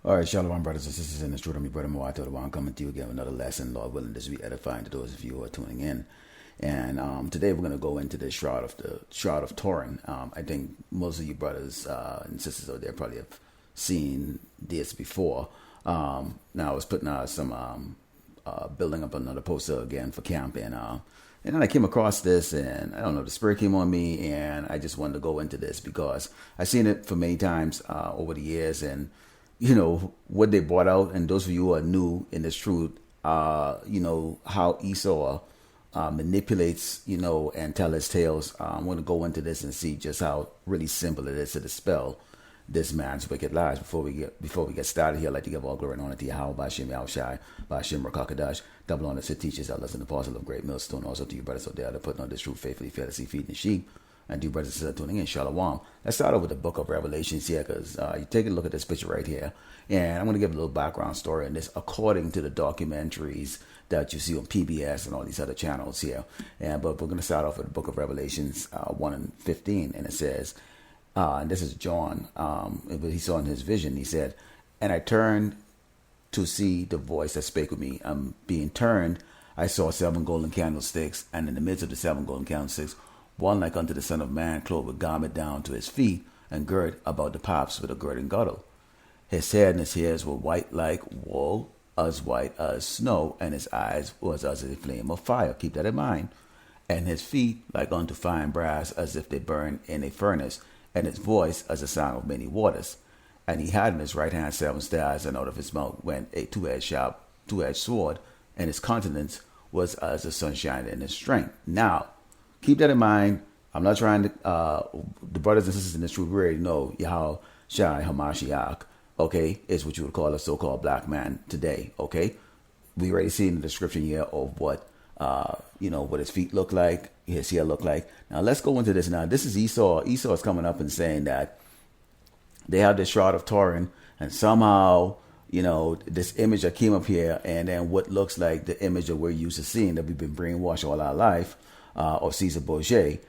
All right, Shalom, brothers and sisters in the truth. I'm your brother Moato, the one coming to you again with another lesson. Lord willing, this will be edifying to those of you who are tuning in. And today we're going to go into the Shroud of Turin. I think most of you brothers and sisters out there probably have seen this before. Now I was putting some building up another poster again for camp, and then I came across this, and I don't know, the spirit came on me, and I just wanted to go into this because I've seen it for many times over the years, and you know, what they brought out. And those of you who are new in this truth, you know, how Esau manipulates, you know, and tell his tales. I'm going to go into this and see just how really simple it is to dispel this man's wicked lies. Before we get started here, I'd like to give all glory and honor to YAHAWASHI, YAHAWASHI, Bashim Rakakadash, double honor to teachers, elders, and apostles of great millstone. Also to you brothers out there that are putting on this truth faithfully, fearlessly, feeding the sheep. And to you brothers and sisters tuning in, Shalom. Let's start off with the book of Revelations here, because you take a look at this picture right here, and I'm going to give a little background story on this according to the documentaries that you see on PBS and all these other channels here. But we're going to start off with the book of Revelations 1 and 15, and it says, and this is John, he saw in his vision, he said, "And I turned to see the voice that spake with me. Being turned, I saw 7 golden candlesticks, and in the midst of the 7 golden candlesticks, one like unto the Son of Man, clothed with garment down to his feet, and girt about the paps with a girding girdle. His hair and his hairs were white like wool, as white as snow, and his eyes was as a flame of fire." Keep that in mind. "And his feet like unto fine brass, as if they burn in a furnace, and his voice as the sound of many waters. And he had in his right hand 7 stars, and out of his mouth went a two-edged sword, and his countenance was as the sunshine in his strength." Now, keep that in mind. I'm not trying to, the brothers and sisters in this truth, we already know YAHAWASHI HaMashiach, okay, is what you would call a so-called black man today, okay? We already seen the description here of what, you know, what his feet look like, his hair look like. Now, let's go into this now. This is Esau. Esau is coming up and saying that they have the Shroud of Turin, and somehow, you know, this image that came up here, and then what looks like the image that we're used to seeing, that we've been brainwashed all our life, of Cesar Borgis,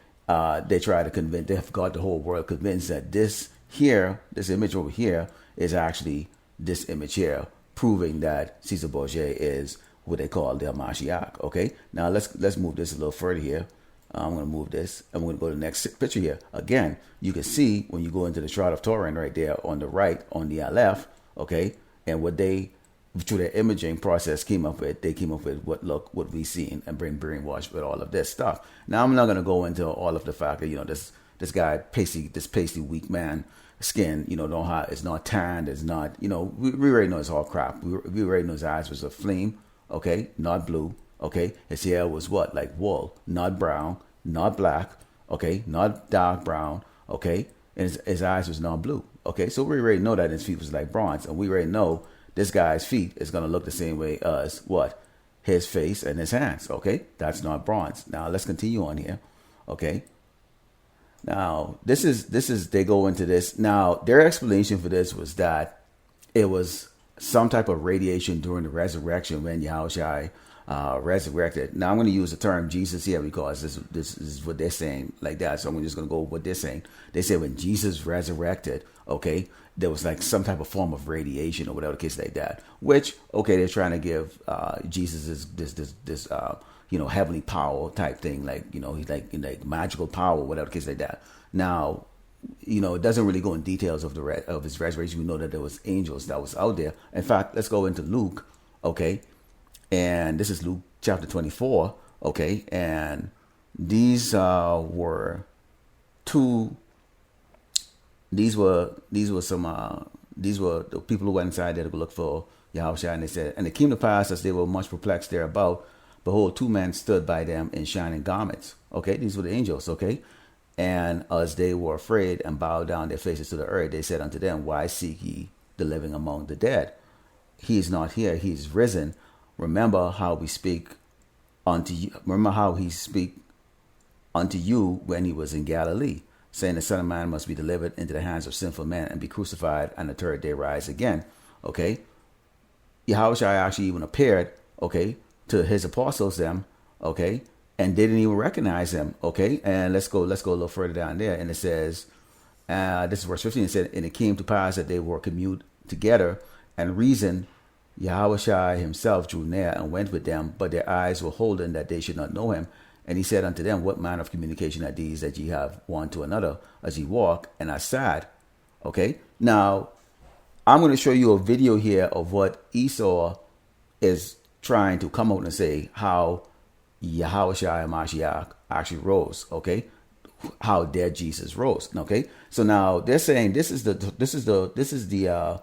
they try to convince, they have got the whole world convinced that this image over here is actually this image here, proving that Cesar Borgis is what they call the Mashiach. Okay, now let's move this a little further here. I'm going to move this, and we're going to go to the next picture here. Again, you can see when you go into the Shroud of Turin right there on the right, on the left, okay, and what they, through their imaging process, came up with what we seen, and brainwashed with all of this stuff. Now, I'm not going to go into all of the fact that, you know, this guy, pasty weak man skin, you know, it's not tanned, it's not, you know, we already know it's all crap. We already know his eyes was a flame, okay, not blue, okay. His hair was what, like wool, not brown, not black, okay, not dark brown, okay, and his eyes was not blue, okay. So we already know that his feet was like bronze, and we already know this guy's feet is going to look the same way as what? His face and his hands, okay? That's not bronze. Now, let's continue on here, okay? Now, this is, they go into this. Now, their explanation for this was that it was some type of radiation during the resurrection when YAHAWASHI resurrected. Now, I'm going to use the term Jesus here because this is what they're saying like that. So I'm just going to go with what they're saying. They say when Jesus resurrected, okay, there was like some type of form of radiation or whatever the case like that. Which, okay, they're trying to give Jesus this you know, heavenly power type thing, like, you know, he's like magical power, whatever the case like that. Now, you know, it doesn't really go in details of his resurrection. We know that there was angels that was out there. In fact, let's go into Luke, okay, and this is Luke chapter 24, okay, and these were the people who went inside there to look for YAHAWASHI, and they said, "And it came to pass as they were much perplexed thereabout, behold, 2 men stood by them in shining garments." Okay, these were the angels, okay? "And as they were afraid and bowed down their faces to the earth, they said unto them, Why seek ye the living among the dead? He is not here, he is risen. Remember how he speak unto you when he was in Galilee, saying the Son of Man must be delivered into the hands of sinful men and be crucified, and the 3rd day rise again." Okay, YAHAWASHI actually even appeared, okay, to his apostles them, okay, and they didn't even recognize him, okay. And let's go a little further down there, and it says, this is verse 15. It said, "And it came to pass that they were commune together and reason, Yahawashi himself drew near and went with them, but their eyes were holden that they should not know him. And he said unto them, what manner of communication are these that ye have one to another as ye walk and are sad? Okay, now I'm going to show you a video here of what Esau is trying to come out and say how YAHAWASHI Mashiach actually rose. Okay, how dead Jesus rose. Okay, so now they're saying this is the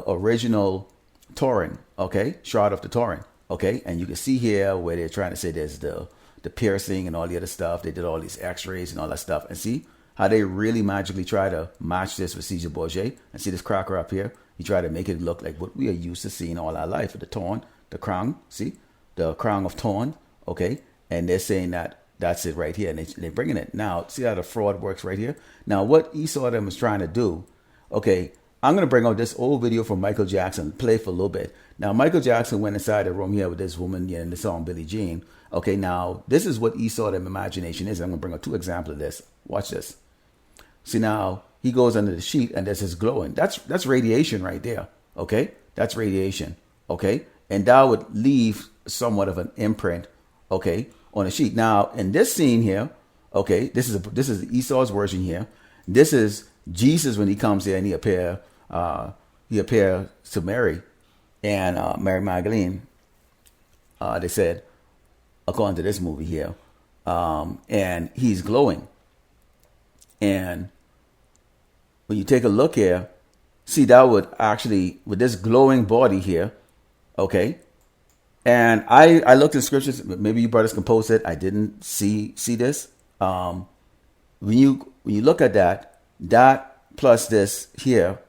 original Turin. Okay, Shroud of the Turin. Okay, and you can see here where they're trying to say there's the piercing and all the other stuff. They did all these X-rays and all that stuff, and see how they really magically try to match this with Cesar Borgis. And see this cracker up here. He tried to make it look like what we are used to seeing all our life. The thorn, the crown. See the crown of thorn. Okay, and they're saying that that's it right here, and they're bringing it now. See how the fraud works right here. Now, what Esau them is trying to do. Okay, I'm going to bring out this old video from Michael Jackson, play for a little bit. Now, Michael Jackson went inside the room here with this woman in the song Billie Jean. Okay, now, this is what Esau them imagination is. I'm going to bring out 2 examples of this. Watch this. See, now, he goes under the sheet and there's his glowing. That's radiation right there. Okay, that's radiation. Okay, and that would leave somewhat of an imprint. Okay, on the sheet. Now, in this scene here, okay, this is Esau's version here. This is Jesus when he comes here and he appear to Mary and Mary Magdalene. They said, according to this movie here, and he's glowing. And when you take a look here, see that would actually with this glowing body here, okay. And I looked in scriptures. Maybe you brothers can post it. I didn't see this. When you look at that plus this here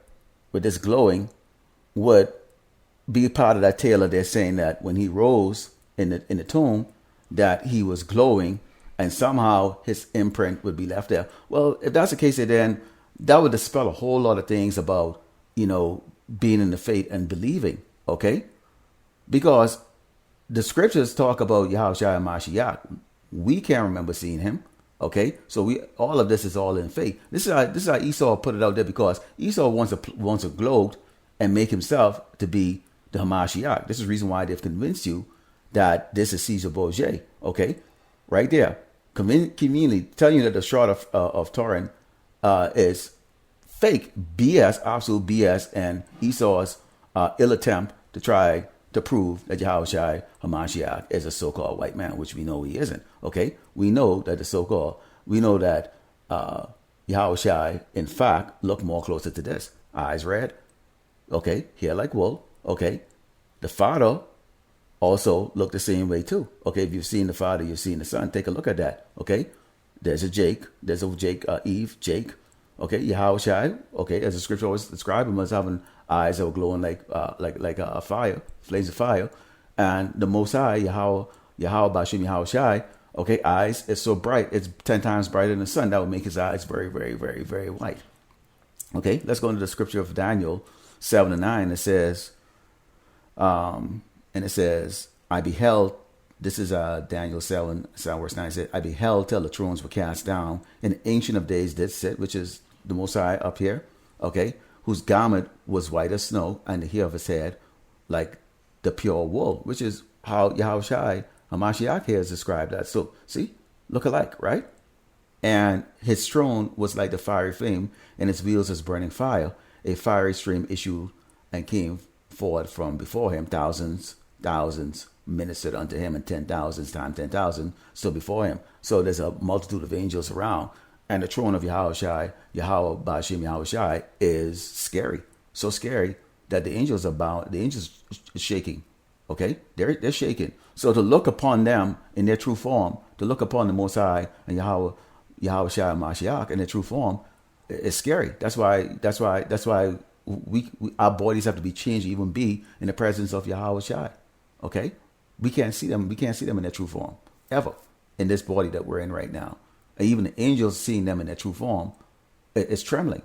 with this glowing would be part of that tale. They're saying that when he rose in the tomb, that he was glowing, and somehow his imprint would be left there. Well, if that's the case, then that would dispel a whole lot of things about being in the faith and believing. Okay, because the scriptures talk about Yahawashi Mashiach. We can't remember seeing him. Okay, so all of this is all in faith. This is how Esau put it out there, because Esau wants to gloat and make himself to be the Hamashiach. This is the reason why they've convinced you that this is Cesar Borgis. Okay, right there, conveniently telling you that the Shroud of Turin is fake BS, absolute BS, and Esau's ill attempt to try to prove that Yahawashi Hamashiach is a so-called white man, which we know he isn't. Okay, we know that Yahawashi, in fact, look more closer to this. Eyes red, okay, hair like wool, okay. The Father also looked the same way too. Okay, if you've seen the Father, you've seen the Son. Take a look at that. Okay, there's a Jake, Eve, Jake. Okay, Yahawashi. Okay, as the scripture always describes him as having eyes that were glowing like a fire, flames of fire, and the Most High, Yahawashi. Okay, eyes is so bright, it's 10 times brighter than the sun. That would make his eyes very, very, very, very white. Okay, let's go into the scripture of Daniel 7:9. It says, I beheld. This is Daniel 7 verse 9. It said, I beheld till the thrones were cast down, and the Ancient of Days did sit, which is the Most High up here. Okay, whose garment was white as snow, and the hair of his head like the pure wool, which is how Yahawashi Hamashiach here is described as. So, see, look alike, right? And his throne was like the fiery flame, and his wheels as burning fire. A fiery stream issued and came forward from before him. Thousands ministered unto him, and 10,000 times 10,000 stood before him. So there's a multitude of angels around. And the throne of Yahawashi is scary. So scary that the angels are bound. The angels are shaking. Okay? They're shaking. So to look upon them in their true form, to look upon the Most High and Yahawashi Mashiach in their true form, is scary. That's why we our bodies have to be changed to even be in the presence of Yahawashi. Okay? We can't see them. We can't see them in their true form ever in this body that we're in right now. And even the angels seeing them in their true form, it's trembling.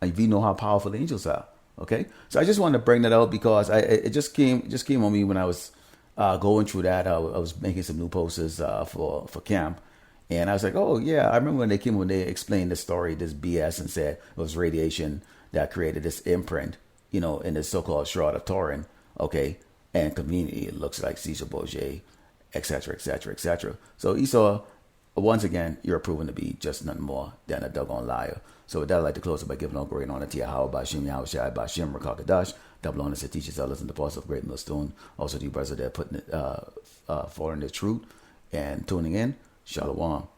And we know how powerful the angels are. Okay, so I just wanted to bring that out because it just came on me when I was going through that. I was making some new posters for camp, and I was like, oh yeah, I remember when they explained the story, this BS, and said it was radiation that created this imprint, in this so-called Shroud of Turin, okay, and conveniently it looks like Cesar Borgis, etc., etc., etc. So Esau, once again, you're proven to be just nothing more than a doggone liar. So with that, I'd like to close it by giving all glory and honor to YAHAWASHI, YAHAWASHI, Bashim, Rakakadash, double honors to teachers, elders, and the apostles of Great Millstone. Also to you brothers that are putting it, following the truth and tuning in. Shalom.